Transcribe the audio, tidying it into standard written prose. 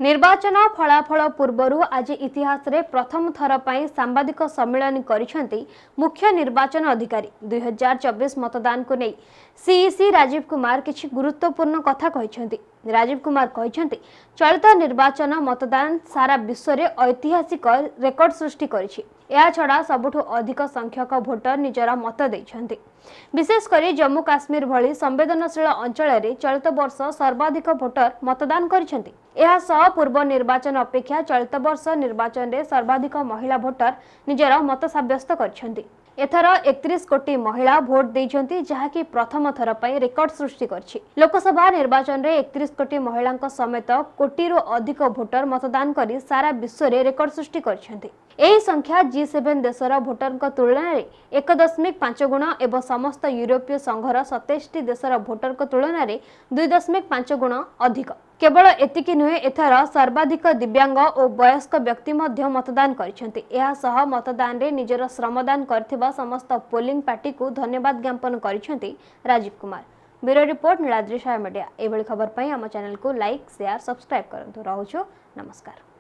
निर्वाचन फलाफल पूर्वर आज इतिहास रे प्रथम थर पर सांबादिक सम्मेलन करिसेंती मुख्य निर्वाचन अधिकारी 2024 मतदान को नहीं सीईसी राजीव कुमार किछि गुरुत्वपूर्ण कथा कहिसेंती। राजीव कुमार कहिसेंती चलित निर्वाचन मतदान सारा विश्व रे ऐतिहासिक रेकर्ड सृष्टि करिछि। या छड़ा सबुठु अधिक संख्यक भोटर निजर मत देइछंती। विशेषकर जम्मू काश्मीर भली संवेदनशील अंचल रे चलित वर्ष सर्वाधिक भोटर मतदान करिसेंती। यह सह पूर्व निर्वाचन अपेक्षा चलित वर्ष निर्वाचन रे सर्वाधिक महिला भोटर निजर मत साब्यस्त करिसेंती। एथर 31 कोटी महिला भोट देइछंती जहाकी प्रथम थर पई रेकर्ड सृष्टि करछि। लोकसभा निर्वाचन रे 31 कोटी महिलांक समेत कोटीरो अधिक भोटर मतदान करी सारा विश्व रे रेकर्ड सृष्टि करछंती। एही संख्या G7 देशर भोटरक तुलना रे 1.5 गुण एवं समस्त यूरोपीय संघर 27 देशर भोटरक तुलना रे 2.5 गुण अधिक। केवल एतिकी नुहे एथर सर्वाधिक दिव्यांग और वयस्क व्यक्ति मध्य मतदान करिसेंती। एहा सह मतदान रे निजर श्रमदान करथिबा समस्त पोलिंग पार्टी को धन्यवाद ज्ञापन करिसेंती Rajiv Kumar. Bureau report Niladri media. एभली खबर पई हम चैनल को लाइक शेयर सब्सक्राइब करंतु। रहउछो नमस्कार।